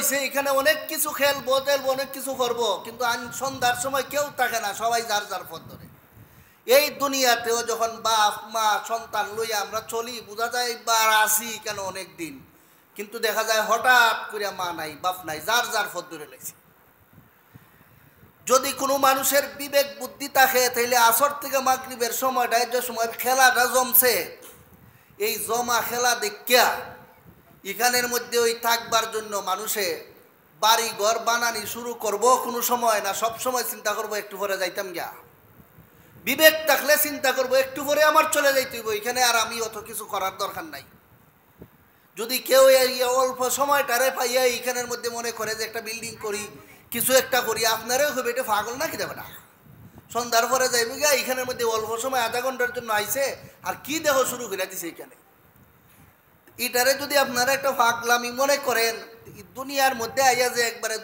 হয়েছে, এখানে অনেক কিছু খেলবো টেলবো, অনেক কিছু করবো, কিন্তু সন্ধ্যার সময় কেউ থাকে না, সবাই যার যার পথ ধরে। এই দুনিয়াতেও যখন বাপ মা সন্তান লইয়া আমরা চলি, বোঝা যায় এবার আসি কেন অনেক দিন, কিন্তু দেখা যায় হঠাৎ করে মা নাই বাপ নাই, যার যার পথ ধরে লেগেছে। যদি কোনো মানুষের বিবেক বুদ্ধি থাকে, তাহলে আসর থেকে মাগরিবের সময়টায় যে সময় খেলাটা জমছে, এই জমা খেলা দেখিয়া এখানের মধ্যে ওই থাকবার জন্য মানুষে বাড়ি ঘর বানানি শুরু করব কোনো সময় না, সব সময় চিন্তা করব একটু পরে যাইতাম গিয়া। বিবেক থাকলে চিন্তা করব একটু পরে আমার চলে যাইতে হইব, এখানে আর আমি অত কিছু করার দরকার নাই। যদি কেউ এই অল্প সময়টারে পাইয়া এইখানের মধ্যে মনে করে যে একটা বিল্ডিং করি, কিছু একটা করি, আপনারাও হবে এটা পাগল না কি দেবে না, সন্ধ্যার পরে যাইবে গিয়া এইখানের মধ্যে অল্প সময় আধা ঘন্টার জন্য আইছে আর কি দেহ শুরু করে দিছে এইখানে। এটারে যদি আপনারা একটা পাগলামি মনে করেন, দুনিয়ার মধ্যে আইয়া যে একবারে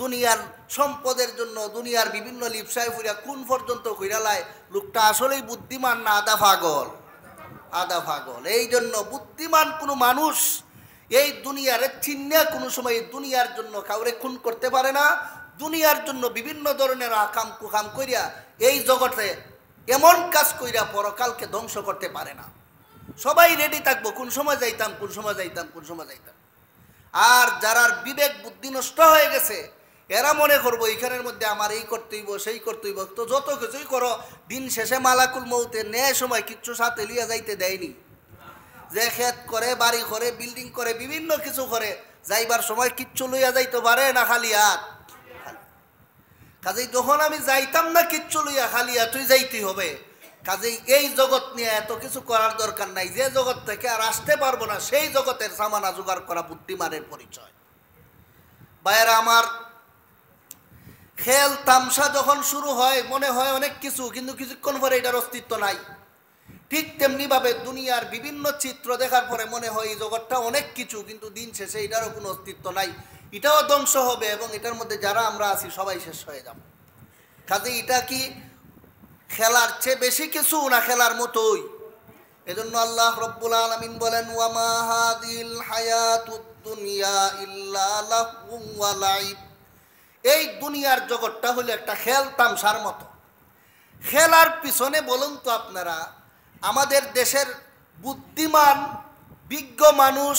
দুনিয়ার সম্পদের জন্য দুনিয়ার বিভিন্ন লিপসায় ফুরিয়া কোন পর্যন্ত কইরালায়, লোকটা আসলেই বুদ্ধিমান না আধা পাগল? আধা পাগল। এই জন্য বুদ্ধিমান কোনো মানুষ এই দুনিয়ারে চিহ্নে কোনো সময় দুনিয়ার জন্য কাউরে খুন করতে পারে না, দুনিয়ার জন্য বিভিন্ন ধরনের আকাম কুকাম কইরা এই জগতে এমন কাজ কইরা পরকালকে ধ্বংস করতে পারে না। সবাই রেডি থাকবো কোন সময় যাইতাম, কোন সময় যাইতাম, কোন সময় যাইতাম। আর যারার বিবেক বুদ্ধি নষ্ট হয়ে গেছে, এরা মনে করবো এইখানের মধ্যে আমার এই করতে হইব সেই করতে হইব, তো যত কিছুই করো দিন শেষে মালাকুল মৌতে নেয় সময় কিচ্ছু সাথে লিয়া যাইতে দেয়নি। যে ক্ষেত করে, বাড়ি করে, বিল্ডিং করে, বিভিন্ন কিছু করে, যাইবার সময় কিচ্ছু লইয়া যাইতে পারে না, খালি হাত। কাজেই যখন আমি যাইতাম না কিচ্ছু লইয়া, খালি হাতই যাইতে হবে। কাজেই এই জগৎ নিয়ে এত কিছু করার দরকার নাই, যে জগৎ থেকে আর আসতে পারবো না সেই জগতের সামানা জোগাড় করা বুদ্ধিমানের পরিচয়। ভাইয়েরা আমার, খেল তামসা যখন শুরু হয় মনে হয় অনেক কিছু, কিন্তু কিছুক্ষণ পরে এটার অস্তিত্ব নাই। ঠিক তেমনি ভাবে দুনিয়ার বিভিন্ন চিত্র দেখার পরে মনে হয় এই জগৎটা অনেক কিছু, কিন্তু দিন শেষে এটারও কোনো অস্তিত্ব নাই, এটাও ধ্বংস হবে এবং এটার মধ্যে যারা আমরা আছি সবাই শেষ হয়ে যাব। কাজে এটা কি খেলার চেয়ে বেশি কিছু না খেলার মতোই? এজন্য আল্লাহ রব্বুল আলামিন বলেন, ওয়ামা হাদিল হায়াতুদ দুনিয়া ইল্লা লাহউন ওয়া লাইব। এই দুনিয়ার জগৎটা হলো একটা খেল তামসার মতো। খেলার পিছনে বলুন তো আপনারা, আমাদের দেশের বুদ্ধিমান বিজ্ঞ মানুষ,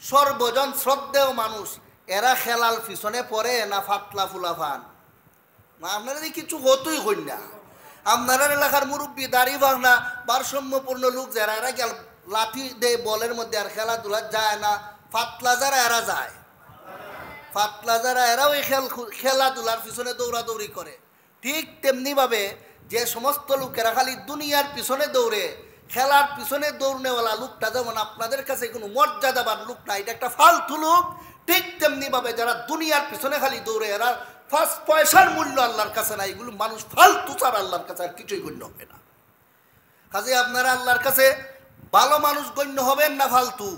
সর্বজন শ্রদ্ধেয় মানুষ, এরা খেলার পিছনে পড়ে না ফাতলা ফুলাফান? আপনারা কিছু হতই হই না। আপনারা এলাকার মুরব্বী দাড়ি ভাঙনা ভারসাম্যপূর্ণ লোক যারা, এরা গেল লাঠি দেয় বলের মধ্যে, আর খেলাধুলা যায় না। ফাতলা যারা এরা যায়, ফাতলা যারা এরা ওই খেলাধুলার পিছনে দৌড়াদৌড়ি করে। ঠিক তেমনিভাবে যে সমস্ত লোকেরা খালি দুনিয়ার পিছনে দৌড়ে, খেলার পিছনে দৌড়নেওয়ালা লোকটা যেমন আপনাদের কাছে কোনো মর্যাদাবান লোক না, এটা একটা ফালতু লোক, ঠিক তেমনিভাবে যারা দুনিয়ার পিছনে খালি দৌড়ে, এরা ফার্স্ট পয়সার মূল্য আল্লাহর কাছে না। এগুলো মানুষ ফালতু ছাড়া আল্লাহর কাছে আর কিছুই গণ্য হবে না। কাজে আপনারা আল্লাহর কাছে ভালো মানুষ গণ্য হবেন না ফালতু?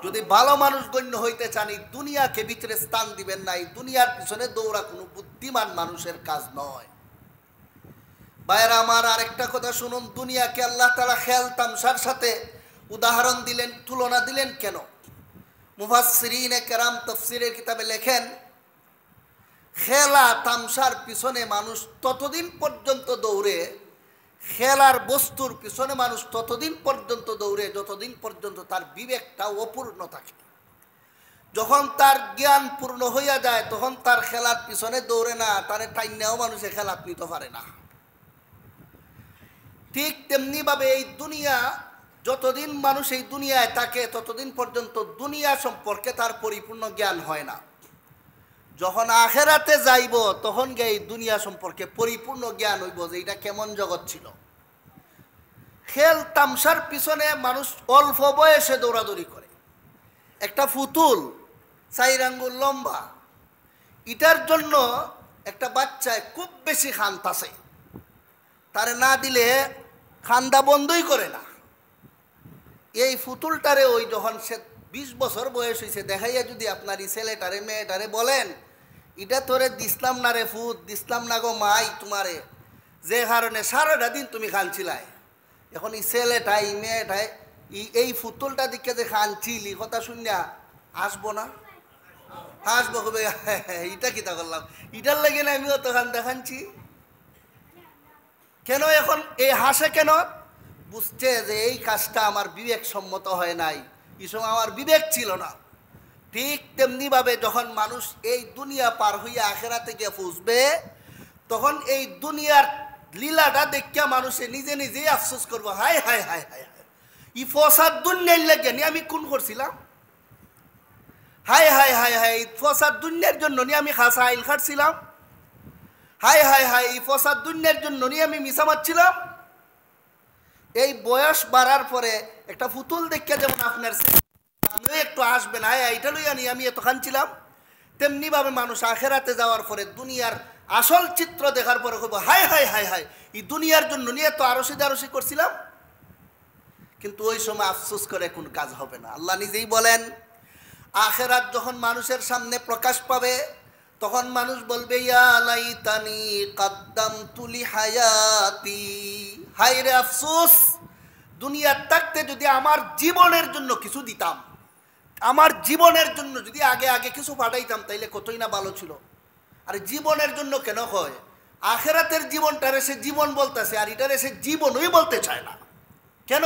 যদি ভালো মানুষ গণ্য হইতে চান, এই দুনিয়াকে ভিতরে স্থান দিবেন না। এই দুনিয়ার পিছনে দৌড়া কোনো বুদ্ধিমান মানুষের কাজ নয়। ভাইয়েরা আমার, আরেকটা কথা শুনুন, দুনিয়াকে আল্লাহ তাআলা খেল তামসার সাথে উদাহরণ দিলেন, তুলনা দিলেন কেন? মুফাসসিরিনে কেরাম তাফসীরের কিতাবে লেখেন, খেলা তামসার পিছনে মানুষ ততদিন পর্যন্ত দৌড়ে, খেলার বস্তুর পিছনে মানুষ ততদিন পর্যন্ত দৌড়ে যতদিন পর্যন্ত তার বিবেকটা অপূর্ণ থাকে। যখন তার জ্ঞান পূর্ণ হইয়া যায় তখন তার খেলার পিছনে দৌড়ে না, তার টাইনেও মানুষে খেলা নিতে পারে না। ঠিক তেমনিভাবে এই দুনিয়া, যতদিন মানুষ এই দুনিয়ায় থাকে ততদিন পর্যন্ত দুনিয়া সম্পর্কে তার পরিপূর্ণ জ্ঞান হয় না। যখন আখেরাতে যাইব তখন গিয়ে এই দুনিয়া সম্পর্কে পরিপূর্ণ জ্ঞান হইব যে এটা কেমন জগৎ ছিল। খেল তামসার পিছনে মানুষ অল্প বয়সে দৌড়াদৌড়ি করে। একটা পুতুল 4 আঙ্গুল লম্বা, এটার জন্য একটা বাচ্চায় খুব বেশি খান্তাছে, তারে না দিলে খান্দা বন্ধই করে না। এই পুতুলটারে ওই যখন সে 20 বছর বয়স হয়েছে দেখাইয়া যদি আপনার এই ছেলেটারে মেয়েটারে বলেন, এটা তোরে দিসলাম না রে ফুত, দিসলাম না গো মাই তোমারে, যে কারণে সারাটা দিন তুমি খানছিলাই, এখন এই ছেলেটাই মেয়েটাই এই পুতুলটা দিকে যে খানছিল কথা শুনিয়া আসবো না? হাসবো হবে এটা কিতা করলাম, এটার লাগে না আমিও তখন দেখাচ্ছি। কেন এখন এই হাসে কেন? বুঝছে যে এই কাজটা আমার বিবেক সম্মত হয় নাই, এই সময় আমার বিবেক ছিল না। ঠিক তেমনি ভাবে যখন মানুষ এই দুনিয়া পার হইয়া আখেরাতে গিয়ে পৌঁছবে, তখন এই দুনিয়ার লীলাটা দেখিয়া মানুষে নিজে নিজেই আফসোস করবো, হায় হায় হায় হায় হায়, ই ফসাদ দুনিয়ার লাগে নি আমি কোন করছিলাম, হায় হায় হায় হায় ফসাদ দুনিয়ার জন্য নি আমি খাসা আইল খাটছিলাম, হায় হায় হায় এই ফসাদ দুনিয়ার জন্য নি আমি মিশা মারছিলাম। এই বয়স বাড়ার পরে একটা পুতুল দেখিয়া যেমন আপনার আমিও একটু আসবেন, হায় এইটা লইয়া নি আমি এত খানছিলাম, তেমনি ভাবে মানুষ আখেরাতে যাওয়ার পরে দুনিয়ার আসল চিত্র দেখার পরে খুব হায় হায় হায় হায় এই দুনিয়ার জন্য নিয়ে তো আরসি দারসি করছিলাম। কিন্তু ওই সময় আফসোস করে কোন কাজ হবে না। আল্লাহ নিজেই বলেন, আখেরাত যখন মানুষের সামনে প্রকাশ পাবে, তখন মানুষ বলবে ইয়া লাইতানি কাদ্দামতু লিহায়াতি, হায় রে আফসোস, দুনিয়ার থাকতে যদি আমার জীবনের জন্য কিছু দিতাম, আমার জীবনের জন্য যদি আগে আগে কিছু পাঠাইতাম তাইলে কতই না ভালো ছিল। আর জীবনের জন্য কেন হয়? আখেরাতের জীবনটারে সে জীবন বলতেছে, আর এটারে সে জীবনই বলতে চায় না। কেন?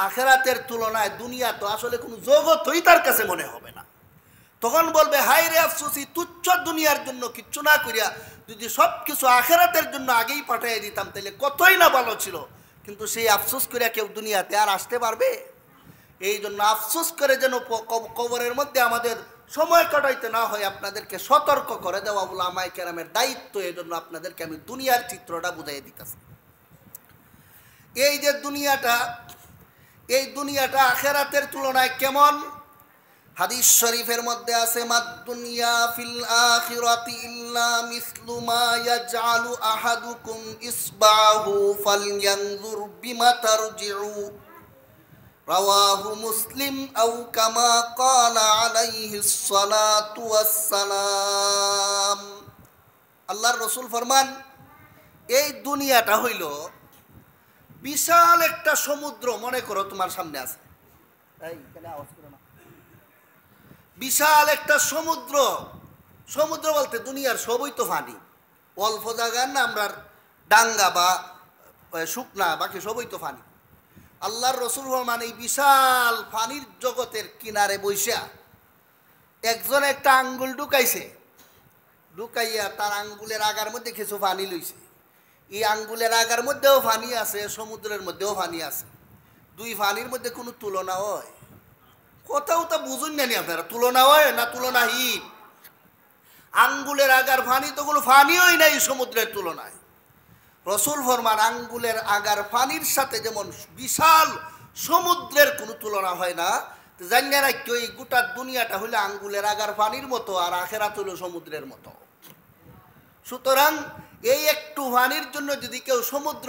আখেরাতের তুলনায় দুনিয়া তো আসলে কোনো জগৎই তার কাছে মনে হবে না। তখন বলবে হায় রে আফসোসি, তুচ্ছ দুনিয়ার জন্য কিচ্ছু না করিয়া যদি সব কিছু আখেরাতের জন্য আগেই পাঠিয়ে দিতাম তাহলে কতই না ভালো ছিল। কিন্তু সেই আফসোস করিয়া কেউ দুনিয়াতে আর আসতে পারবে? এই জন্য আফসোস করে যেন কবরের মধ্যে আমাদের সময় কাটাইতে না হয়, আপনাদেরকে সতর্ক করে দেওয়া উলামায়ে কেরামের দায়িত্ব। এই জন্য আপনাদেরকে আমি দুনিয়ার চিত্রটা বুঝাই দিতেছি। এই যে দুনিয়াটা, এই দুনিয়াটা আখেরাতের তুলনায় কেমন? হাদিস শরীফের মধ্যে আছে, মাদ দুনিয়া ফিল আখিরাতি ইল্লা মিসলু মা ইয়াজআলু আহাদুকুম ইসবাহু ফালয়ানজুর বিমা তারজিউ, রাওয়াহু মুসলিম আও কামা ক্বালা আলাইহিস সালাতু ওয়াস সালাম। আল্লাহর রাসূল ফরমান, এই দুনিয়াটা হইল বিশাল একটা সমুদ্র। মনে করো তোমার সামনে আছে, এই কেন আওয়াজ করো না, বিশাল একটা সমুদ্র। সমুদ্র বলতে দুনিয়ার সবই তো পানি, অল্প জায়গার না আমরা ডাঙ্গা বা শুকনা, বাকি সবই তো পানি। আল্লাহর রাসূল মানে এই বিশাল পানির জগতের কিনারে বইসা একজন একটা আঙ্গুল ঢুকাইছে, ঢুকাইয়া তার আঙ্গুলের আগার মধ্যে কিছু পানি লইছে। এই আঙ্গুলের আগার মধ্যেও পানি আছে, সমুদ্রের মধ্যেও পানি আছে। দুই পানির মধ্যে কোনো তুলনা হয়? কোথাও তা বুঝুন না আপনারা, তুলনা হয় না তুলনাহীন। আঙ্গুলের আগার পানি তো কোনো পানিই নাই সমুদ্রের তুলনায়। রাসূল ফরমান, আঙ্গুলের আগার পানির সাথে যেমন বিশাল সমুদ্রের কোনো তুলনা হয় না, জানিয়ে রাখি ওই গোটা দুনিয়াটা হইলে আঙ্গুলের আগার পানির মতো, আর আখেরাত হইল সমুদ্রের মতো। সুতরাং এই একটু পানির জন্য যদি কেউ সমুদ্র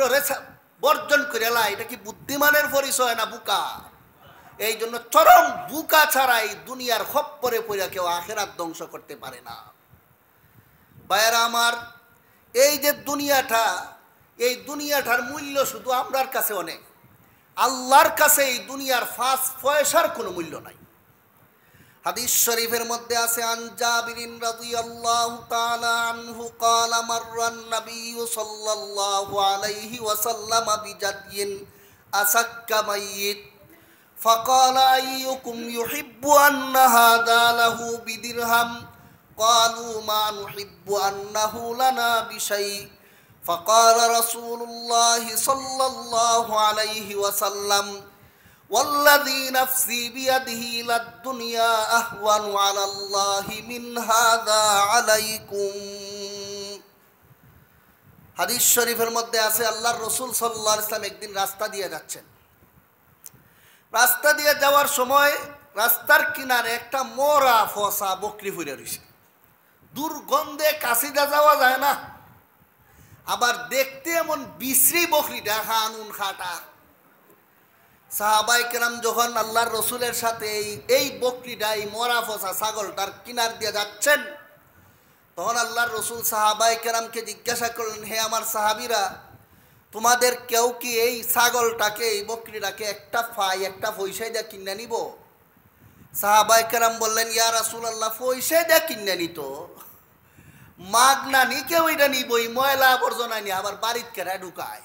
বর্জন করে লা, এটা কি বুদ্ধিমানের পরিচয় না বুকা? এই জন্য চরম বুকা ছাড়া এই দুনিয়ার খপ্পরে পড়ে কেউ আখেরাত ধ্বংস করতে পারে না। ভাইয়েরা আমার, এই যে দুনিয়াটা, এই দুনিয়াটার মূল্য শুধু আমরার কাছে অনেক, আল্লাহর কাছে এই দুনিয়ার 5 পয়সার কোনো মূল্য নাই। হাদিস শরীফের মধ্যে আছে, আন জাবিরিন রাদিয়াল্লাহু তাআলা আনহু ক্বালা মাররান নাবিয়্যু সাল্লাল্লাহু আলাইহি ওয়াসাল্লাম বিজাদইন আসাক্কা মাইয়িত ফাকালা আইয়ুকুম ইউহিব্বু আন্না হাযা লাহু বিদিরহাম ক্বালু মা নুহিব্বু আন্নাহু লানা বিশাই ফাকালা রাসূলুল্লাহি সাল্লাল্লাহু আলাইহি ওয়াসাল্লাম ওয়াল্লাযী নাফসি বিয়াদিহি লাদ-দুনিয়া আহওয়ানু আলাল্লাহি মিন হাযা আলাইকুম। হাদিস শরীফের মধ্যে আছে, আল্লাহর রাসূল সাল্লাল্লাহু আলাইহি ওয়াসাল্লাম একদিন রাস্তা দিয়ে যাচ্ছেন। রাস্তা দিয়ে যাওয়ার সময় রাস্তার কিনারে একটা মরা ফসা বকরি পড়ে রয়েছে। দুর্গন্ধে কাছে যাওয়া যায় না, আবার দেখতে এমন বিশ্রী বকরিটা, হানুন খাটা। সাহাবায়ে কেরাম যখন আল্লাহর রাসূলের সাথে এই বকরিটা, এই মরা ফসা ছাগলটার কিনার দিয়ে যাচ্ছেন, তখন আল্লাহর রাসূল সাহাবায়ে কেরামকে জিজ্ঞাসা করলেন, হে আমার সাহাবীরা, তোমাদের কেউ কি এই ছাগলটাকে, এই বকরিটাকে একটা পয়সা দিয়ে কিনে নিব? সাহাবায়ে কেরাম বললেন, ইয়া রাসূলুল্লাহ, পয়সা দিয়ে কিনে নিত, মাগনা নি কেউ এটা নিবই, ময়লা আবর্জনা নিয়ে আবার বাড়িতে কেরা ঢুকায়।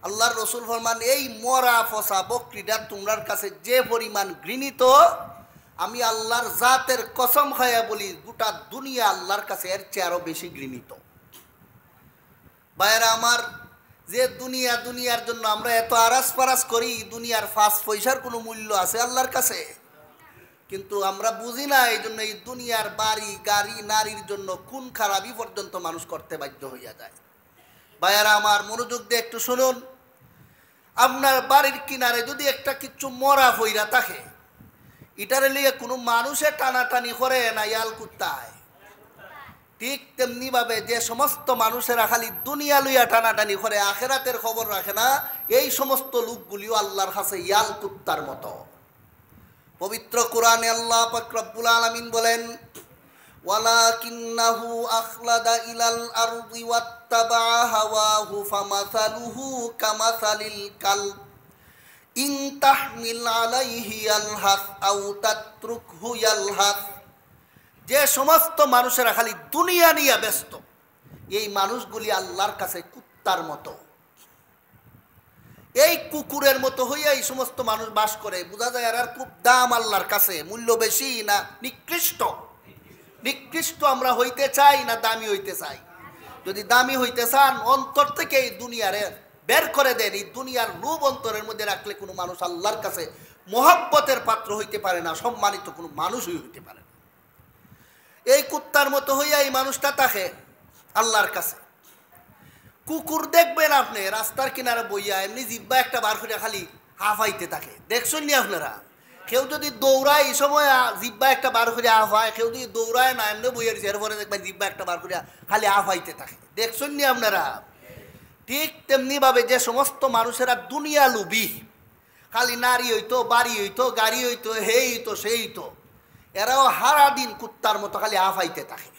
আল্লাহর রসুল ফরমান, এই মরা ফসা বকরিটা তোমরার কাছে যে পরিমাণ ঘৃণিত, আমি আল্লাহর জাতের কসম খায়া বলি গোটা দুনিয়া আল্লাহর কাছে এর চেয়ে আরো বেশি ঘৃণিত। ভাইয়েরা আমার, যে দুনিয়ার জন্য আমরা এত আরাস পারাস করি, দুনিয়ার 5 পয়সার কোনো মূল্য আছে আল্লাহর কাছে? কিন্তু আমরা বুঝি না, এই জন্য এই দুনিয়ার বাড়ি গাড়ি নারীর জন্য খুন খারাপি পর্যন্ত মানুষ করতে বাধ্য হইয়া যায়। ভাইয়েরা আমার, মনোযোগ দিয়ে একটু শুনুন। আপনার বাড়ির কিনারে যদি একটা কিচ্ছু মরা হইরা থাকে, এটারে লিয়ে কোনো মানুষে টানাটানি করে না ইয়াল কুত্তায়, ঠিক তেমনি ভাবে যে সমস্ত মানুষেরা খালি দুনিয়া লইয়া টানাটানি করে, আখেরাতের খবর রাখে না, এই সমস্ত লোকগুলিও আল্লাহর কাছে ইয়াল কুত্তার মতো। পবিত্র কোরআনে আল্লাহ পাক রব্বুল আলামিন বলেন, ওয়ালাকিন্নাহু আখলাদা ইলাল আরদি ওয়াত্তাবা হাওয়াহু ফামাসালুহু কামাসালিল কালব ইন তাহমিল আলাইহি ইয়ালহাস আও তাতরুকহু ইয়ালহাস। যে সমস্ত মানুষেরা খালি দুনিয়া নিয়ে ব্যস্ত, এই মানুষগুলি আল্লাহর কাছে কুত্তার মতো, এই কুকুরের মতো হইয়া এই সমস্ত মানুষ বাস করে। বোঝা যায় আর খুব দাম আল্লাহর কাছে, মূল্য বেশি না নিকৃষ্ট? নিকৃষ্ট আমরা হইতে চাই না দামি হইতে চাই? যদি দামি হইতে চান, অন্তর থেকে এই দুনিয়ারে বের করে দেন। এই দুনিয়ার লোভ অন্তরের মধ্যে রাখলে কোনো মানুষ আল্লাহর কাছে মহব্বতের পাত্র হইতে পারে না, সম্মানিত কোনো মানুষই হইতে পারে না। এই কুত্তার মতো হইয়া এই মানুষটা থাকে আল্লাহর কাছে। কুকুর দেখবেন আপনি রাস্তার কিনারে বইয়া এমনি জিব্বা একটা বার করে খালি হাফাইতে থাকে, দেখছেন নি আপনারা? কেউ যদি দৌড়ায় এই সময় জিব্বা একটা বার করে হাফায়, কেউ যদি দৌড়ায় না এমনি বইয়া দিচ্ছে, এরপরে দেখবেন জিব্বা একটা বার করে খালি হাফাইতে থাকে, দেখছেন নি আপনারা? ঠিক তেমনি ভাবে যে সমস্ত মানুষেরা দুনিয়া লুবি, খালি নারী হইতো, বাড়ি হইতো, গাড়ি হইতো, হেই হইতো, সেই হইতো, এরাও হারা দিন কুত্তার মতো খালি হাফাইতে থাকে।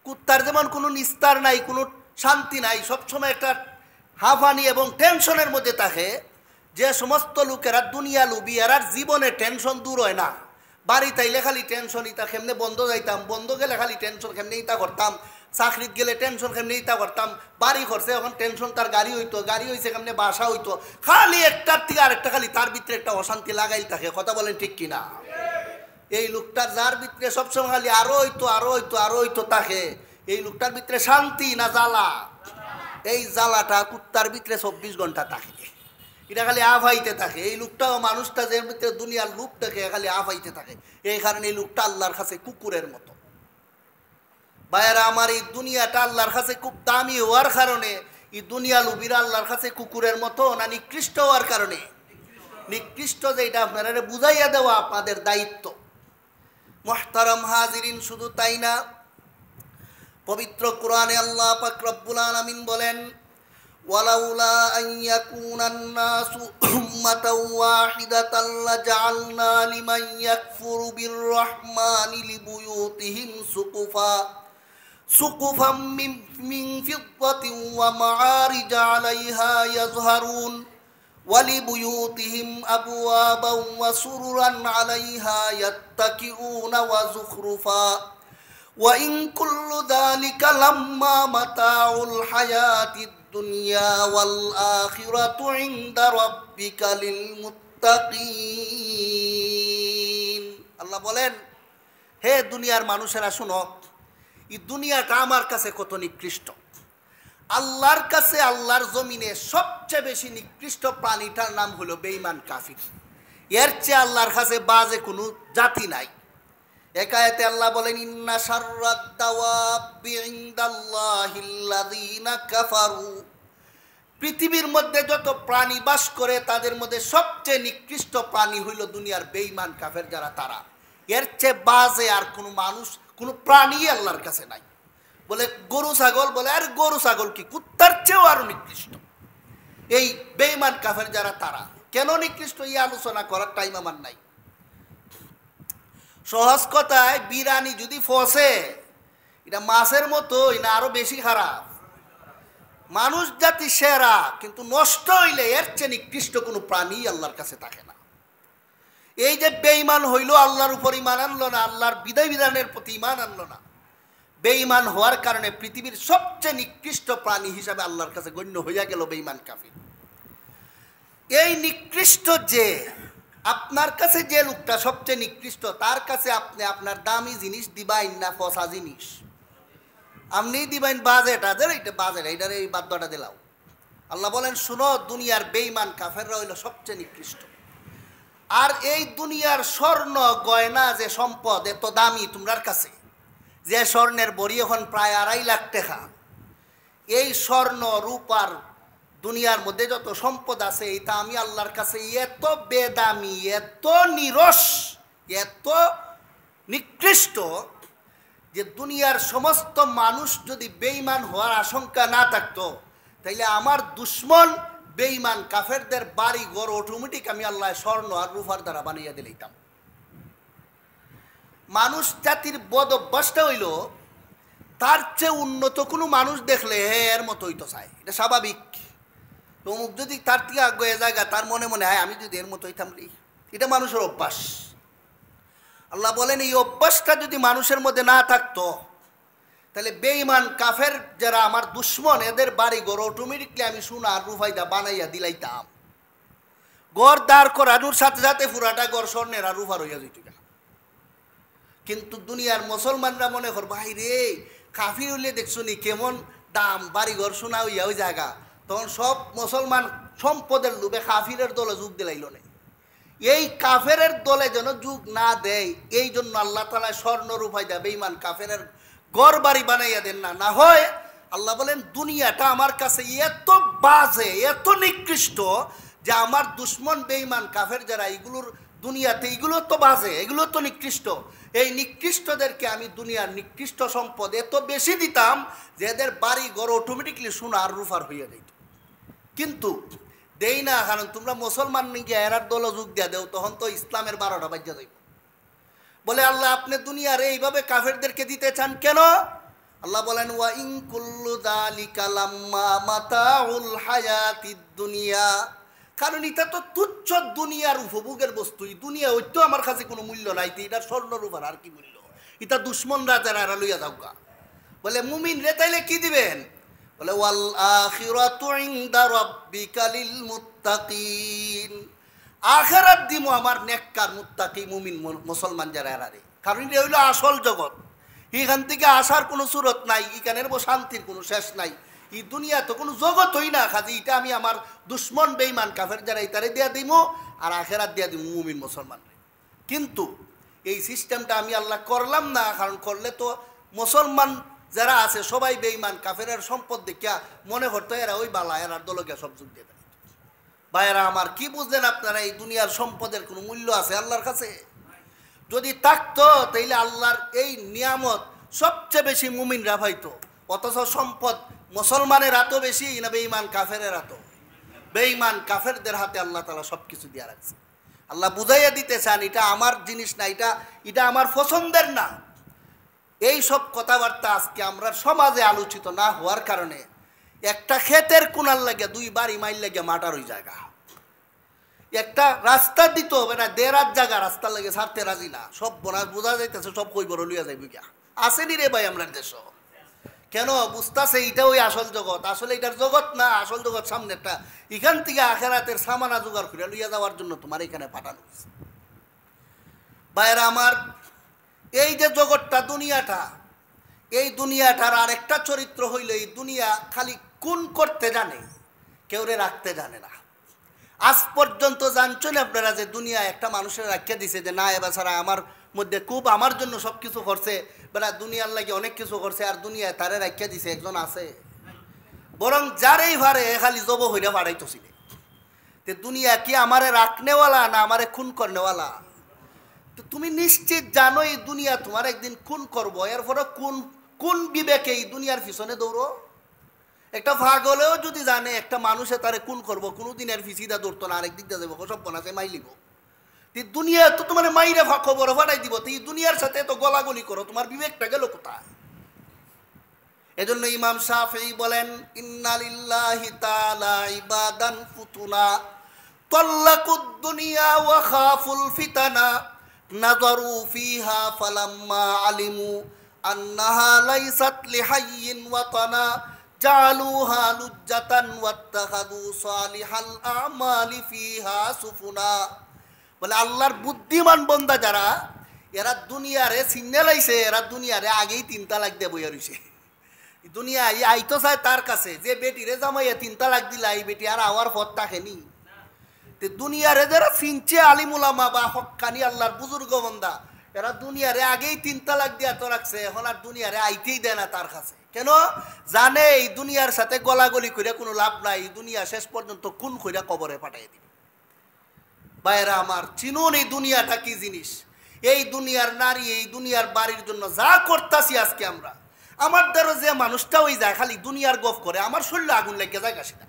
কুত্তার যেমন কোনো নিস্তার নাই, কোনো শান্তি নাই, সবসময় একটা হাফানি এবং টেনশনের মধ্যে থাকে, যে সমস্ত লোকেরা দুনিয়া লুবি, এরার জীবনে টেনশন দূর হয় না। বাড়ি তাইলে খালি টেনশন, ইতা কেমনে বন্ধ যাইতাম, বন্ধ গেলে খালি টেনশন কেমনে ইতা করতাম, চাকরিত গেলে টেনশন কেমনে ইতা করতাম, বাড়ি করছে এখন টেনশন তার গাড়ি হইতো, গাড়ি হয়েছে কেমনে বাসা হইতো, খালি একটার থেকে আরেকটা খালি তার ভিতরে একটা অশান্তি লাগাই থাকে। কথা বলেন ঠিক কিনা? এই লোকটার যার ভিতরে সবসময় খালি আরো হইতো আরো হইতো আরো হইতো থাকে, এই লোকটার ভিতরে শান্তি না জ্বালা? এই জ্বালাটা কুত্তার ভিতরে 24 ঘন্টা থাকে, এটা খালি আফাইতে থাকে। এই লোকটাও মানুষটা যে ভিতরে দুনিয়ার লোক থাকে খালি আফাইতে থাকে, এই কারণে এই লোকটা আল্লাহর কাছে কুকুরের মতো। ভাইয়েরা আমার, এই দুনিয়াটা আল্লাহর কাছে খুব দামি হওয়ার কারণে এই দুনিয়া লুবিরা আল্লাহর কাছে কুকুরের মতো না নিকৃষ্ট হওয়ার কারণে? নিকৃষ্ট যে এটা আপনারা বুঝাইয়া দেওয়া আপনাদের দায়িত্ব। মুহতারাম হাজিরিন, শুধু তাই না, পবিত্র কোরআনে আল্লাহ পাক রব্বুল আলামিন বলেন, ওয়ালাউলা আন ইয়াকুনান নাসু উম্মাতাও ওয়াহিদাতাল লাজআলনা লিমান ইয়াকফুরু বিররহমানি লিবুয়ুতিহিম সুকুফাম মিন ফিদ্দাতিন ওয়া মাআরিজা আলাইহা ইয়াযহারুন ওয়ালিবুয়ুতিহিম আবওয়াবান ওয়া সুরুরান আলাইহা ইয়াত্তাকিউনা ওয়া যুখরুফা ওয়া ইন কুল্লু যালিকা লাম্মা মাতাউল হায়াতিদ দুনিয়া ওয়াল আখিরাতু ইনদা রাব্বিকা লিল মুত্তাকিন। আল্লাহ বলেন, হে দুনিয়ার মানুষেরা শোনো, এই দুনিয়াটা আমার কাছে কত নিকৃষ্ট। আল্লাহর কাছে, আল্লাহর জমিনে সবচেয়ে বেশি নিকৃষ্ট প্রাণীটার নাম হলো বেঈমান কাফির। এর চেয়ে আল্লাহর কাছে বাজে কোনো জাতি নাই। একায়েতে আল্লাহ বলেন, ইন্না শাররাদ দাওয়াবি ইনদাল্লাহিল্লাযীনা কাফারু, পৃথিবীর মধ্যে যত প্রাণী বাস করে তাদের মধ্যে সবচেয়ে নিকৃষ্ট প্রাণী হইল দুনিয়ার বেঈমান কাফের যারা, তারা। এর চেয়ে বাজে আর কোনো মানুষ, কোনো প্রাণী আল্লাহর কাছে নাই। বলে গরু ছাগল, বলে আর গরু ছাগল কি, কুত্তার চেয়েও আরো নিকৃষ্ট এই বেঈমান কাফের যারা, তারা। কেন নিকৃষ্ট এই আলোচনা করার টাইম আমার নাই। সহজ কথায়, বিরানি যদি ফসে, এটা মাছের মতো না আরো বেশি খারাপ। মানুষ জাতি সেরা, কিন্তু নষ্ট হইলে এর চেয়ে নিকৃষ্ট কোনো প্রাণী আল্লাহর কাছে থাকে না। এই যে বেঈমান হইল, আল্লাহর উপর ঈমান আনলো না, আল্লাহর বিধান বিধানের প্রতি ঈমান আনলো না, বেঈমান হওয়ার কারণে পৃথিবীর সবচেয়ে নিকৃষ্ট প্রাণী হিসাবে আল্লাহর কাছে গণ্য হইয়া গেল বেঈমান কাফির। এই নিকৃষ্ট যে আপনার কাছে যে লোকটা সবচেয়ে নিকৃষ্ট, তার কাছে আপনি আপনার দামি জিনিস দিবাইন না ফসা জিনিস? আপনি দিবাইন বাজেট আদের, এটা বাজেট, এইটার এই বাদ্যটা দিলাও। আল্লাহ বলেন শুনো, দুনিয়ার বেঈমান কাফেররা হইল সবচেয়ে নিকৃষ্ট। আর এই দুনিয়ার স্বর্ণ গয়না যে সম্পদ এত দামি তোমার কাছে, যে স্বর্ণের বড়ি এখন প্রায় 2.5 লাখ টাকা, এই স্বর্ণ রূপার দুনিয়ার মধ্যে যত সম্পদ আছে, এটা আমি আল্লাহর কাছে এত বেদামি, এত নিরস, এত নিকৃষ্ট যে দুনিয়ার সমস্ত মানুষ যদি বেঈমান হওয়ার আশঙ্কা না থাকতো, তাইলে আমার দুশ্মন বেঈমান কাফেরদের বাড়ি ঘর অটোমেটিক আমি আল্লাহ স্বর্ণ আর রূপার দ্বারা বানিয়ে দিলাম। মানুষ জাতির বদ অভ্যাসটা হইল তার চেয়ে উন্নত কোনো মানুষ দেখলে এর মতোই তো চায়, এটা স্বাভাবিক। অমুক যদি তার থেকে আগে জায়গা, তার মনে মনে হয় আমি যদি এর মতোই থামলি, এটা মানুষের অভ্যাস। আল্লাহ বলেন এই অভ্যাসটা যদি মানুষের মধ্যে না থাকতো, তাহলে বেঈমান কাফের যারা আমার দুশ্মন, এদের বাড়ি ঘর অটোমেটিকলি আমি সোনা আর রূপাইদা বানাইয়া দিলাইতাম। ঘর দাঁড় করানোর সাথে সাথে পুরাটা ঘর স্বর্ণের আর রূপার হইয়া যেত। কিন্তু দুনিয়ার মুসলমানরা মনে কর ভাই রে, কাফির হইলে দেখছো নি কেমন দাম, বাড়ি ঘর সোনা হইয়া ওই জায়গা, তখন সব মুসলমান সম্পদের লোভে কাফিরের দলে যোগ দিলাইল না। এই কাফেরের দলে যেন যোগ না দেয়, এই জন্য আল্লাহ তাআলা স্বর্ণ রূপাইদা বেঈমান কাফেরের ঘর বাড়ি বানাইয়া দেন না। না হয় আল্লাহ বলেন দুনিয়াটা আমার কাছে এত বাজে, এত নিকৃষ্ট যে আমার দুশ্মন বেঈমান কাফের যারা এইগুলোর দুনিয়াতে, এইগুলো তো বাজে, এগুলো তো নিকৃষ্ট, এই নিকৃষ্টদেরকে আমি দুনিয়ার নিকৃষ্ট সম্পদ এত বেশি দিতাম যে এদের বাড়ি ঘর অটোমেটিকলি সোনা আর রূপার হইয়া যেত। কিন্তু দেই না, কারণ তোমরা মুসলমান নিয়ে এরার দল যোগ দিয়া দেও, তখন তো ইসলামের 12টা বাজ্যা যাইব। বলে আল্লাহ আপনি দুনিয়ার এইভাবে কাফেরদেরকে দিতে চান কেন? আল্লাহ বলেন ওয়া ইন কুল্লু যালিকা লাম্মা মাতাউল হায়াতিদ দুনিয়া, কারণ এটা তো তুচ্ছ দুনিয়ার উপভোগের বস্তু। এই দুনিয়া ওই তো আমার কাছে কোনো মূল্য নাই, এটা স্বর্ণ রূপার আর কি মূল্য? এটা দুশ্মনরা যারা এরা লইয়া যাওগা। বলে মুমিন রে তাইলে কি দিবেন? বলে ওয়াল আখিরাতু ইনদা রাব্বিকা লিল মুত্তাকিন, আখিরাত দিমু আমার নেককার মুত্তাকি মুমিন মুসলমান যারা এরা রে। কারণ এটা হইল আসল জগৎ, এখান থেকে আসার কোনো সুরত নাই, এখানের শান্তির কোনো শেষ নাই। এই দুনিয়া তো কোনো জগৎ হই না, কাজে এটা আমি আমার দুশ্মন বেঈমান কাফের যারা ইতারে দিয়া দিমু আর আখেরাত দিয়া দিমু মুমিন মুসলমান। কিন্তু এই সিস্টেমটা আমি আল্লাহ করলাম না, কারণ করলে তো মুসলমান যারা আছে সবাই বেঈমান কাফেরের সম্পদ দেখিয়া মনে করতো এরা ওই বালা, এরার দলকে সব যুগ দিয়ে দেয়। ভাইয়েরা আমার, কি বুঝলেন আপনারা? এই দুনিয়ার সম্পদের কোনো মূল্য আছে আল্লাহর কাছে? যদি থাকতো তাইলে আল্লাহর এই নিয়ামত সবচেয়ে বেশি মুমিনরা পাইতো, অথচ সম্পদ মুসলমানের এত বেশি না বেঈমান কাফেরের এত? বেঈমান কাফেরদের হাতে আল্লাহ তাআলা সব কিছু দিয়ে রাখছে। আল্লাহ বুঝাইয়া দিতে চান এটা আমার জিনিস না, এটা আমার পছন্দের না। এই সব কথাবার্তা আজকে আমরা সমাজে আলোচিত না হওয়ার কারণে একটা ক্ষেতের কোনার লাগে 2 বাড়ি মাইল লাগে মাটার ওই জায়গা, একটা রাস্তা দিতে হবে না 1.5 জায়গা রাস্তা লাগে ছাড়তে রাজি না। সব বোঝা যাইতেছে সব কই বড় লইয়া যাইব গিয়া। আসেনি রে ভাই আমরা দেশ, কেন বুঝতেছে এটা ওই আসল জগৎ? আসলে এটার জগৎ না, আসল জগৎ সামনেটা। এখান থেকে আখেরাতের সামানা জোগাড় করে লইয়া যাওয়ার জন্য তোমার এখানে পাঠানো হয়েছে। ভাইয়েরা আমার, এই যে জগৎটা দুনিয়াটা, এই দুনিয়াটার আরেকটা চরিত্র হইল এই দুনিয়া খালি খুন করতে জানে, কেউরে রাখতে জানে না। আজ পর্যন্ত জানছেন আপনারা যে দুনিয়া একটা মানুষের রাখিয়া দিছে যে না এবার ছাড়া আমার মধ্যে খুব আমার জন্য সব কিছু করছে, বেলা দুনিয়ার লাগে অনেক কিছু করছে, আর দুনিয়ায় তারে রাখিয়া দিছে একজন আছে? বরং যারেই ভারে খালি জব হইয়া বাড়াইতেছিল। তে দুনিয়া কি আমারে রাখনেওয়ালা না আমারে খুন করনেওয়ালা? তো তুমি নিশ্চিত জানো এই দুনিয়া তোমার একদিন খুন করবো, এরপরে কোন বিবেকে এই দুনিয়ার পিছনে দৌড়ো? একটা পাগলেও যদি জানে একটা মানুষে তারে খুন করবো, কোনোদিন এর পিছিয়ে দৌড়তো না, আরেক দিক দিয়ে যাবো, সব বনাতে মাইলিব। দুনিয়া তো তোমার মাইরে খবর ফাটাই দিব, তো এই দুনিয়ার সাথে তো গলাগলি করো, তোমার বিবেকটা গেল কোথায়? এজন্য ইমাম শাফিঈ বলেন ইন্না লিল্লাহি তাআলা ইবাদান ফুতুনা তাল্লাকুদ দুনিয়া ওয়া খাফুল ফিতানা নাযারু ফিহা ফালাম্মা আলিমু আন্নাহা লাইসাত লিহাইয়িন ওয়াতানা জালুহা লুজ্জাতান ওয়াত্তাখাযু সালিহাল আমালি ফিহা সুফুনা। বলে আল্লাহর বুদ্ধিমান বান্দা যারা, এরা দুনিয়ারে চিন্নে লাইছে, এরা দুনিয়ারে আগেই 3 তালাক দিয়ে বইয়া রইছে। দুনিয়া আইতো চায় তার কাছে যে বেটিরে জামাইয়া 3 তালাক দিলা, এই বেটি আর আওয়ার পথ থাকেনি। দুনিয়ারে যারা চিনছে আলিম উলামা বা হক্কানি আল্লাহর বুজুর্গ বান্দা, এরা দুনিয়ারে আগেই 3 তালাক দিয়া তো রাখছে, এখন আর দুনিয়ারে আইতেই দেয় না তার কাছে। কেন? জানে এই দুনিয়ার সাথে গলাগলি করে কোনো লাভ নাই, দুনিয়া শেষ পর্যন্ত খুন কইরা কবরে পাঠিয়ে দিবে। ভাইরা আমার, চিনুন এই দুনিয়াটা কি জিনিস। এই দুনিয়ার নারী, এই দুনিয়ার বাড়ির জন্য যা করতাছি আজকে আমরা, আমার দ্বারা যে মানুষটা ওই যায় খালি দুনিয়ার গপ করে, আমার শরীরে আগুন লেগে যায় গাছিটা।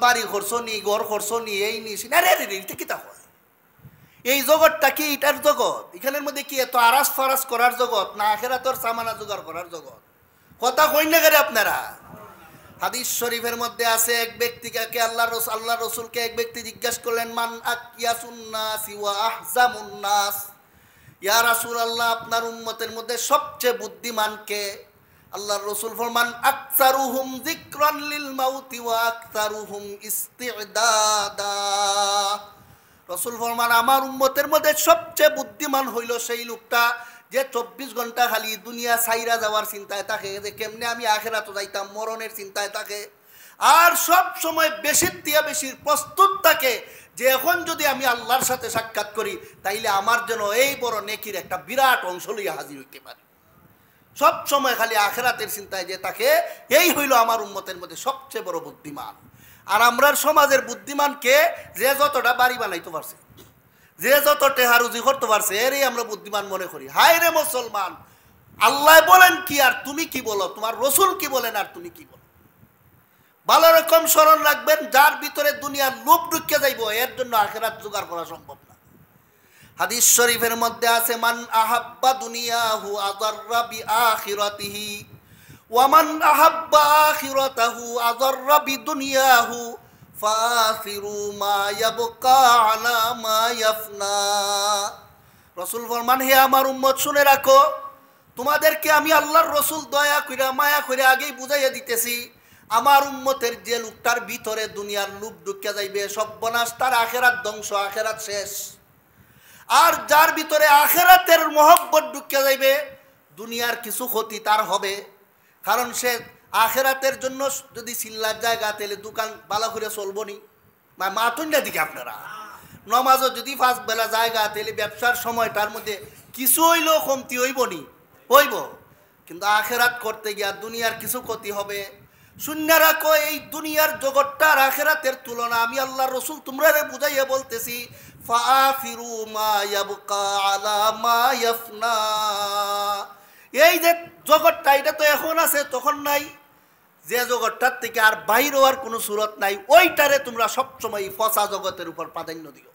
বাড়ি খরচ নি, ঘর খরচ নি, এই নিস না রে রে, এটা কি তা হয়? এই জগৎটা কি এটার জগৎ? এখানের মধ্যে কি এত আরাস ফারাস করার জগৎ না আখিরাতের সামানা জোগাড় করার জগৎ? কথা কই না করে আপনারা? হাদিস শরীফের মধ্যে আছে, এক ব্যক্তিকে আল্লাহ রসুলকে এক ব্যক্তি জিজ্ঞাসা করলেন, মান আকিয়াসুন নাস ওয়া আহজামুন নাস, ইয়া রাসূলুল্লাহ, আপনার উম্মতের মধ্যে সবচেয়ে বুদ্ধিমান কে? আল্লাহর রসুল ফরমান, আকসারুহুম যিকরান লিল মাউতি ওয়া আকসারুহুম ইস্তিদাদা। রসুল ফরমান, আমার উম্মতের মধ্যে সবচেয়ে বুদ্ধিমান হইল সেই লোকটা যে 24 ঘন্টা খালি দুনিয়া ছাইরা যাওয়ার চিন্তায় থাকে, যে কেমনে আমি আখিরাত যাইতাম, মরণের চিন্তায় থাকে। আর সব সময় বেশির দিয়া বেশির প্রস্তুত থাকে যে এখন যদি আমি আল্লাহর সাথে সাক্ষাৎ করি তাইলে আমার জন্য এই বড় নেকির একটা বিরাট অংশ লইয়া হাজির হইতে পারে। সব সময় খালি আখিরাতের চিন্তায় যে থাকে, এই হইল আমার উম্মতের মধ্যে সবচেয়ে বড় বুদ্ধিমান। আর আমরার সমাজের বুদ্ধিমান কে? যে যতটা বাড়ি বানাইতে পারছে, যে যত টেহারুজি করতে পারছে, এরই আমরা বুদ্ধিমান মনে করি। হায় রে মুসলমান, আল্লাহ বলেন কি আর তুমি কি বলো, তোমার রসুল কি বলেন আর তুমি কি বলো? ভালো রকম স্মরণ রাখবেন, যার ভিতরে দুনিয়ার লোভ ঢুকে যাইব, এর জন্য আখিরাত জোগাড় করা সম্ভব না। হাদিস শরীফের মধ্যে আছে, মান আহাব্বা দুনিয়াহু আযাররা বিআখিরাতিহি ওয়া মান আহাব্বা আখিরাতাহু আযাররা বিদুনিয়াহু ফাসিরু মা ইয়াবকা আলা মা ইয়াফনা। রাসূল ফরমান, হে আমার উম্মত শুনে রাখো, তোমাদেরকে আমি আল্লাহর রসুল দয়া কইরা মায়া কইরা আগেই বুঝাইয়া দিতেছি, আমার উম্মতের যে লোকটার ভিতরে দুনিয়ার লোভ ঢুকে যাইবে, সর্বনাশ, তার আখিরাত ধ্বংস, আখিরাত শেষ। আর যার ভিতরে আখিরাতের মহব্বত ঢুকে যাইবে, দুনিয়ার কিছু ক্ষতি তার হবে, কারণ সে আখিরাতের জন্য যদি চিল্লার জায়গা তাহলে দোকান ভালো করে চলবো নি। মাতুনটা দিকে আপনারা নমাজও যদি 5 বেলা জায়গা তাহলে ব্যবসার সময়টার মধ্যে কিছু হইলেও কমতি হইব নি, হইব। কিন্তু আখিরাত করতে গিয়া দুনিয়ার কিছু ক্ষতি হবে। শূন্য রাখো, এই দুনিয়ার জগৎটা আর আখিরাতের তুলনা আমি আল্লাহর রসুল তোমরা বুঝাইয়া বলতেছি, ফাফিরু মা ইয়াবকা আলা মা ইয়াফনা। এই যে জগৎটা, এটা তো এখন আছে, তখন নাই। যে জগৎটার থেকে আর বাইর হওয়ার কোনো সুরত নাই, ওইটারে তোমরা সবসময় ফসা জগতের উপর প্রাধান্য দিও।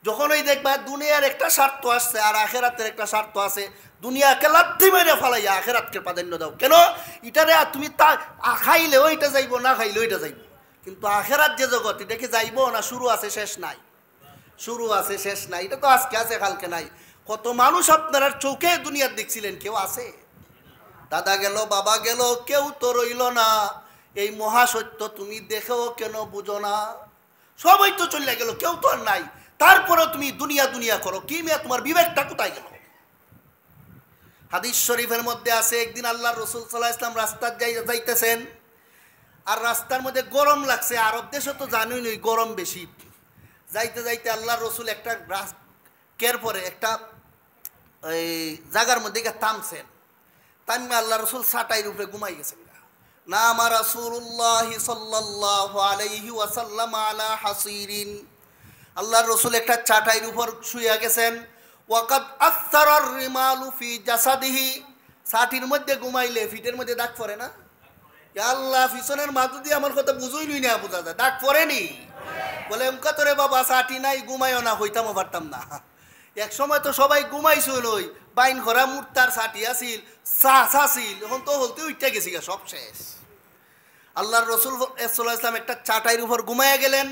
যখন ওই দেখবা দুনিয়ার একটা স্বার্থ আসছে আর আখেরাতের একটা স্বার্থ আছে, দুনিয়াকে লাথি মেরে ফেলাইয়া আখেরাতকে প্রাধান্য দাও। কেন? এটারে তুমি তা খাইলে ওইটা যাইব, না খাইলে ওইটা যাইব। কিন্তু আখেরাত যে জগৎ, এটা কি যাইব না শুরু আছে শেষ নাই? শুরু আছে শেষ নাই। এটা তো আজকে আছে কালকে নাই। কত মানুষ আপনারা চোখে দুনিয়ার দেখছিলেন, কেউ আছে? দাদা গেল, বাবা গেল, কেউ তো রইল না। এই মহাসত্য তুমি দেখেও কেন বুঝো না? সবাই তো চলে গেল, কেউ তো আর নাই। তারপরেও তুমি দুনিয়া দুনিয়া করো, কি মেয়ে তোমার বিবেকটা কোথায় গেল? হাদিস শরীফের মধ্যে আছে, একদিন আল্লাহর রাসূল সাল্লাল্লাহু আলাইহি ওয়াসাল্লাম রাস্তায় যাইতেছেন, আর রাস্তার মধ্যে গরম লাগছে। আরব দেশে তো জানোই গরম বেশি। যাইতে যাইতে আল্লাহর রাসূল একটা কের পরে একটা এই জায়গার মধ্যে থামছেন। তাইমে আল্লাহ রসুল ছাটাইয়ের উপরে ঘুমাই গেছেন। নামা রাসূলুল্লাহ সাল্লাল্লাহু আলাইহি ওয়াসাল্লাম আলা হাসিরিন। আল্লাহর রসুল একটা চাটাইয়ের উপর শুয়ে গেছেন। ওয়াকাদ আসারার রিমালু ফি জাসাদিহি। ছাটির মধ্যে ঘুমাইলে ফিটের মধ্যে দাগ পড়ে না? আল্লাহ, পিছনের মাথা দিয়ে আমার কথা বুঝই লই না, বোঝা যায় দাগ পড়েনি? বলে এমকা তোরে বাবা ছাটি নাই, ঘুমাইও না, হইতামও পারতাম না। এক সময় তো সবাই ঘুমাইছিল, ওই বাইন করা মুর্তার ছাটি আসিল, ছিল, এখন তো হলতে উঠতে গেছি, সব শেষ। আল্লাহর রসুল সাল্লাল্লাহু আলাইহি ওয়াসাল্লাম একটা চাটাইয়ের উপর ঘুমাইয়া গেলেন।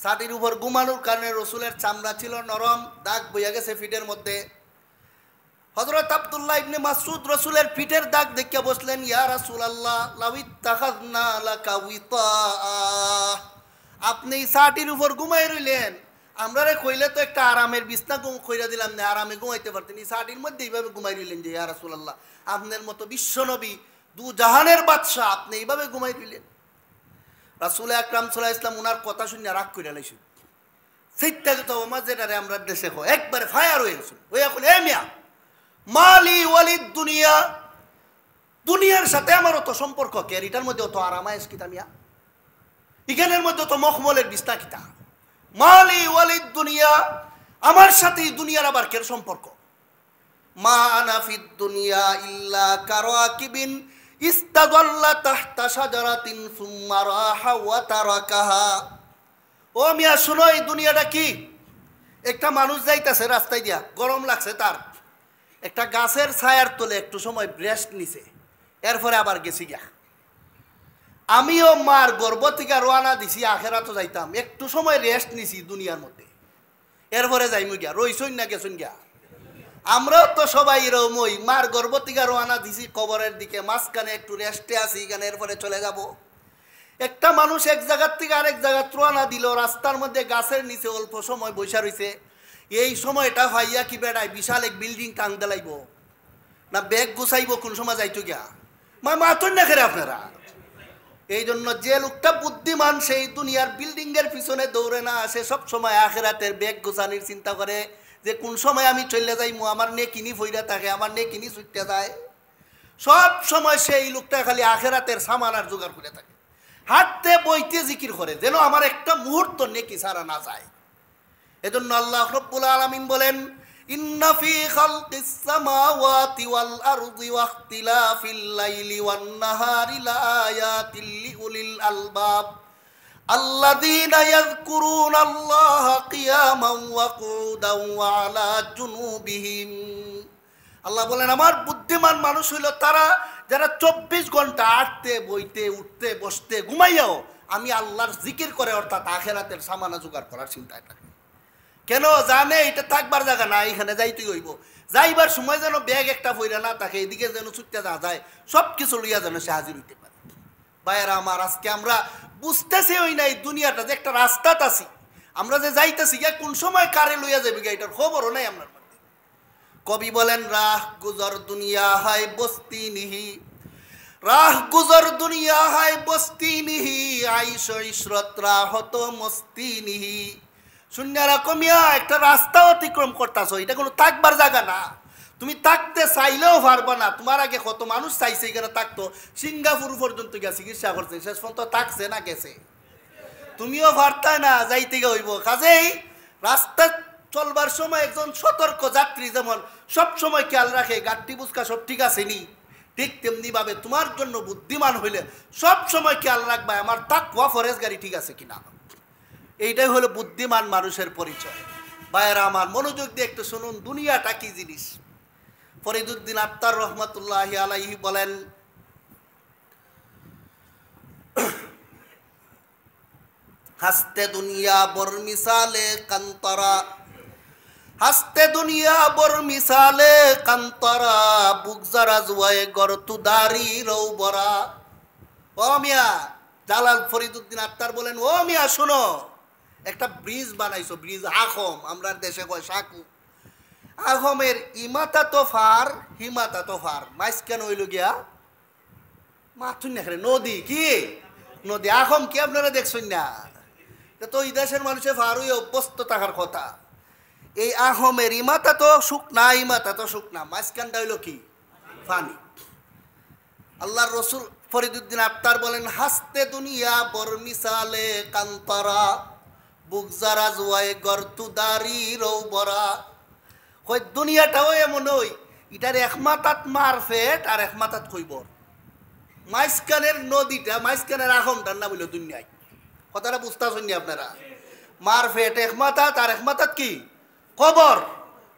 ছাটির উপর ঘুমানোর কারণে রসুলের চামড়া ছিল নরম, দাগ বইয়া গেছে পিঠের মধ্যে। হযরত আব্দুল্লাহ ইবনে মাসউদ রসুলের পিঠের দাগ দেখিয়া বসলেন, ইয়া রাসূলুল্লাহ লাউ ইত্তাখাযনা লাকা উইতা, আপনি ছাটির উপর ঘুমাই রইলেন, আমরারে কইলে তো একটা আরামের বিছনা কইরা দিলাম না, আরামে ঘুমাইতে পারতেন, এই ছাটির মধ্যে এইভাবে ঘুমাই রইলেন যে ইয়া রাসূলুল্লাহ, আপনার মতো বিশ্বনবী দু জাহানের বাদশা, আপনি এইভাবে ঘুমাই রইলেন। রাসূল আকরাম সাল্লাল্লাহু আলাইহি ওয়াসাল্লাম উনার কথা শুনে রাগ কইরা লাইছেন। সেইটা তো আমার যেটারে আমরা দেশে হয় একবারে ফায়ার হয়ে গেছে, ওই এখন এ মিয়া মালি ওয়ালিদ দুনিয়া, দুনিয়ার সাথে আমার অত সম্পর্ক কে, এটার মধ্যে অত আরামায়েশ কিতা মিয়া, এখানের মধ্যে তো মখমলের বিছনা কিতা, মালি ওয়ালিদ দুনিয়া, আমার সাথে এই দুনিয়ার আবার কের সম্পর্ক। মা আনা ফিদ দুনিয়া ইল্লা কারাকিবিন ইস্তাদাল্লা তাহতা শাজারাতিন সুম্মা রাহা ওয়া তারাকাহা। ও মিয়া শুনো, এই দুনিয়াটা কি, একটা মানুষ যাইতেছে রাস্তায় দিয়া, গরম লাগছে তার, একটা গাছের ছায়ার তলে একটু সময় রেস্ট নিছে, এরপরে আবার গেছি গিয়া। আমিও মার গর্ভ থেকে রওনা দিছি, আখেরাতে যাইতাম, একটু সময় রেস্ট নিছি দুনিয়ার মধ্যে, এরপরে যাইমু গিয়া, রইছই না গেছুন গিয়া। আমরাও তো সবাই এরকমই, মার গর্ভ থেকে রওনা দিছি কবরের দিকে, মাঝখানে একটু রেস্টে আছি, এখানে এরপরে চলে যাব। একটা মানুষ এক জায়গার থেকে আরেক জায়গা রওনা দিল, রাস্তার মধ্যে গাছের নিচে অল্প সময় বসা রইছে, এই সময়টা ভাইয়া কি বেড়ায় বিশাল এক বিল্ডিং টাং দেলাইব না ব্যাগ গুছাইব, কোন সময় যাইতো গিয়া, মাতুন না খেরে আপনারা। এই জন্য যে লোকটা বুদ্ধিমান সেই দুনিয়ার বিল্ডিং এর পিছনে দৌড়ে না, সে সব সময় আখিরাতের ব্যাগ গোছানির চিন্তা করে যে কোন সময় আমি চলে যাইমু, আমার নেকিনি ফইরা থাকে, আমার নেকিনি ছুটতে যায়, সব সময় সেই লোকটা খালি আখিরাতের সামান আর জোগাড় করে থাকে, হাঁটতে বইতে জিকির করে যেন আমার একটা মুহূর্ত নেকি ছাড়া না যায়। এজন্য আল্লাহ রাব্বুল আলামিন বলেন, ইন্না ফি খালকিস সামাওয়াতি ওয়াল আরদি ওয়া ইখতিলাফিল লাইলি ওয়ান নাহারি লাআয়াতিল লিউলিল আলবাব আল্লাযীনা ইয়াযকুরুনাল্লাহা কিয়ামান ওয়া কুউদান ওয়া আলা জুনুবিহিম। আল্লাহ বলেন, আমার বুদ্ধিমান মানুষ হইল তারা যারা 24 ঘন্টা হাঁটতে বইতে উঠতে বসতে ঘুমাইয়াও আমি আল্লাহর জিকির করে, অর্থাৎ আখিরাতের সামানা জোগাড় করার চিন্তায় থাকে। কেন জানে এটা থাকবার জায়গা না, এখানে যাইতে হইব, যাইবার সময় যেন ব্যাগ একটা বইরা না থাকে, এদিকে যেন ছুটতে যা যায়, সব কিছু লইয়া যেন সে হাজির হইতে পারে। ভাইয়েরা আমার, আজকে আমরা বুঝতেছি ওই না এই দুনিয়াটা যে একটা রাস্তাত আছি, আমরা যে যাইতেছি গিয়া কোন সময় কারে লইয়া যাবে গিয়া এটার খবরও নাই আপনার মধ্যে। কবি বলেন, রাহ গুজর দুনিয়া হায় বস্তি নিহি, রাহ গুজর দুনিয়া হায় বস্তি নিহি, আইশ ইশরত রাহত মস্তি নিহি। শূন্যরা কমিয়া একটা রাস্তা অতিক্রম করতেছ, এটা কোনো থাকবার জায়গা না, তুমি থাকতে চাইলেও পারবা না। তোমার আগে কত মানুষ চাইছে এখানে থাকতো, সিঙ্গাপুর পর্যন্ত গিয়া চিকিৎসা করছে, শেষ পর্যন্ত থাকছে না গেছে, তুমিও পারতাই না, যাইতে হইব। কাজেই রাস্তা চলবার সময় একজন সতর্ক যাত্রী যেমন সব সময় খেয়াল রাখে গাড়ি বুঝকা সব ঠিক আছে নি, ঠিক তেমনি ভাবে তোমার জন্য বুদ্ধিমান হইলে সব সময় খেয়াল রাখবা আমার তাকওয়া ফরেজ গাড়ি ঠিক আছে কিনা। এইটাই হলো বুদ্ধিমান মানুষের পরিচয়। ভাইয়েরা আমার, মনোযোগ দিয়ে একটু শুনুন, দুনিয়াটা কি জিনিস। ফরিদুদ্দিন আত্তার রহমতুল্লাহি আলাইহি বলেন, হাসতে দুনিয়া বর মিসালে কান্তরা, হাসতে দুনিয়া বর মিসালে কান্তরা, বুকজারা জুয়ায়ে গরতুদারি রৌবরা। ও মিয়া, জালাল ফরিদুদ্দিন আত্তার বলেন, ও মিয়া শোনো, একটা ব্রিজ বানাইছো, ব্রিজ আখম, আমরা দেশে কয় সাকু। আখমের ইমাতা তো ফার হিমাতা তো ফার, মাঝখানে হইল গিয়া মাথুন না, নদী কি নদী, আখম কি আপনারা দেখছেন না, তো এই দেশের মানুষের ফার হয়ে অভ্যস্ত থাকার কথা। এই আহমের ইমাতা তো শুকনা, ইমাতা তো শুকনা, মাঝখানটা হইল কি পানি। আল্লাহর রসুল ফরিদুদ্দিন আত্তার বলেন, হাসতে দুনিয়া বর মিসালে কান্তরা, বুকজারা জুয়ায়ে গরতুদারি রৌবরা। কই দুনিয়াটাও এমন ওই, এটার এক মাথাত মারফেট আর এক মাথাত খইবর, মাঝখানের নদীটা, মাঝখানের আহমটার নাম হইল দুনিয়ায়। কথাটা বুঝতেছেন নি আপনারা? মারফেট এক মাথাত আর এক মাথাত কি কবর,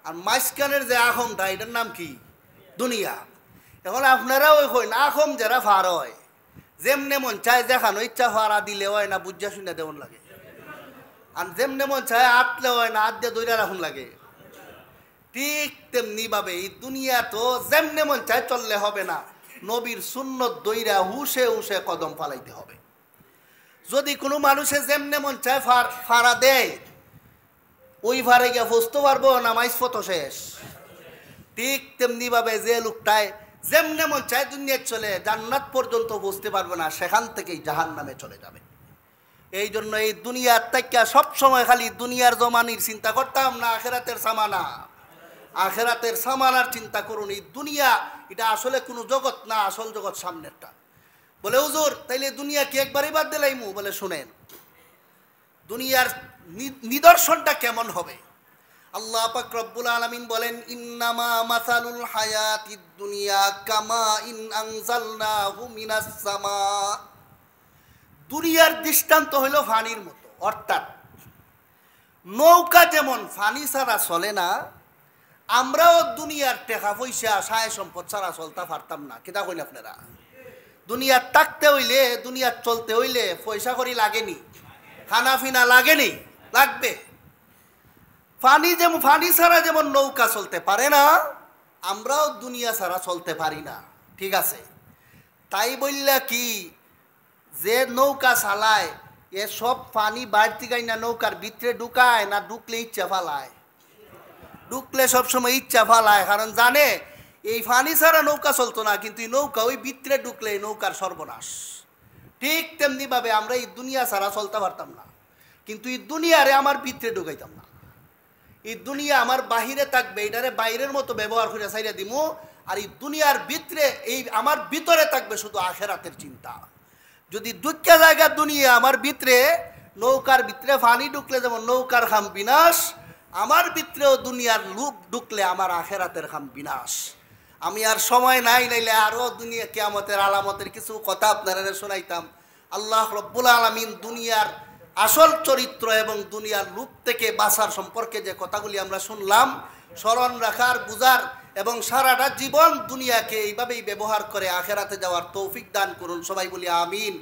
আর মাঝখানের যে আহমটা এটার নাম কি দুনিয়া। এখন আপনারা ওই কই না, আহম যারা ফার হয় যেমনে মন চায় দেখানো ইচ্ছা ফারা দিলে হয় না, বুঝা শুনে দেওয়ান লাগে। আর যেমনে মন চায় আটলে হয় না, আট দিয়ে দৈরা রাখুন লাগে। ঠিক তেমনি ভাবে এই দুনিয়া তো যেমনে মন চায় চললে হবে না, নবীর সুন্নত দইরা হুশে হুশে কদম ফালাইতে হবে। যদি কোনো মানুষে যেমনে মন চায় ফাড়া দেয়, ওই ফারে গিয়ে বুঝতে পারবো নামাজ ফতো শেষ। ঠিক তেমনি ভাবে যে লোকটায় যেমনে মন চায় দুনিয়া চলে জান্নাত পর্যন্ত বুঝতে পারবে না, সেখান থেকেই জাহান্নামে চলে যাবে। এই জন্য এই দুনিয়ার থেকে সবসময় খালি দুনিয়ার জমানির চিন্তা করতাম না, আখেরাতের সামানা। আখেরাতের সামানার চিন্তা করুন। এই দুনিয়া এটা আসলে কোনো জগৎ না, আসল জগৎ সামনেরটা। বলে হুজুর তাইলে দুনিয়া কি একবারই বাদ দিলাইমু? বলে শুনেন, দুনিয়ার নিদর্শনটা কেমন হবে। আল্লাহ পাক রব্বুল আলামিন বলেন, ইন্নামা মাসালুল হায়াতিদ দুনিয়া কামা ইন আনজালনাহু মিনাস সামা। দুনিয়ার দৃষ্টান্ত হইল ফানির মতো, অর্থাৎ নৌকা যেমন ফানি ছাড়া চলে না, আমরাও দুনিয়ার টাকা পয়সা সায় সম্পদ ছাড়া চলতে পারতাম না। কেটা কইন আপনারা? দুনিয়ার থাকতে হইলে, দুনিয়ার চলতে হইলে পয়সা করি লাগেনি, খানা ফিনা লাগেনি, লাগবে। ফানি ছাড়া যেমন নৌকা চলতে পারে না, আমরাও দুনিয়া ছাড়া চলতে পারি না। ঠিক আছে, তাই বললা কি যে নৌকা চালায় এ সব পানি বাড়তি গাই না নৌকার ভিতরে ঢুকায় না ঢুকলে ইচ্ছা ফালায়? ঢুকলে সবসময় ইচ্ছা ফালায়, কারণ জানে এই পানি ছাড়া নৌকা চলতো না, কিন্তু এই নৌকা ওই ভিতরে ঢুকলে নৌকার সর্বনাশ। ঠিক তেমনি ভাবে আমরা এই দুনিয়া ছাড়া চলতে পারতাম না, কিন্তু এই দুনিয়ারে আমার ভিতরে ঢুকাইতাম না। এই দুনিয়া আমার বাহিরে থাকবে, এটারে বাইরের মতো ব্যবহার করে সাইরা দিমু। আর এই দুনিয়ার ভিতরে, এই আমার ভিতরে থাকবে শুধু আখেরাতের চিন্তা। যদি দুঃখা জায়গা দুনিয়া আমার ভিতরে, নৌকার ভিতরে পানি ঢুকলে যেমন নৌকার খাম বিনাশ, আমার ভিতরেও দুনিয়ার লুপ ঢুকলে আমার আখেরাতের খাম বিনাশ। আমি আর সময় নাই, নাইলে আরো দুনিয়া কিয়ামতের আলামতের কিছু কথা আপনারা শোনাইতাম। আল্লাহ রব্বুল আলামিন দুনিয়ার আসল চরিত্র এবং দুনিয়ার লুপ থেকে বাঁচার সম্পর্কে যে কথাগুলি আমরা শুনলাম, স্মরণ রাখার, বুঝার এবং সারাটা জীবন দুনিয়াকে এইভাবেই ব্যবহার করে আখেরাতে যাওয়ার তৌফিক দান করুন। সবাই বলি আমিন।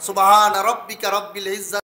সুবহান রাব্বিকা রব্বিল ইজ্জাতি।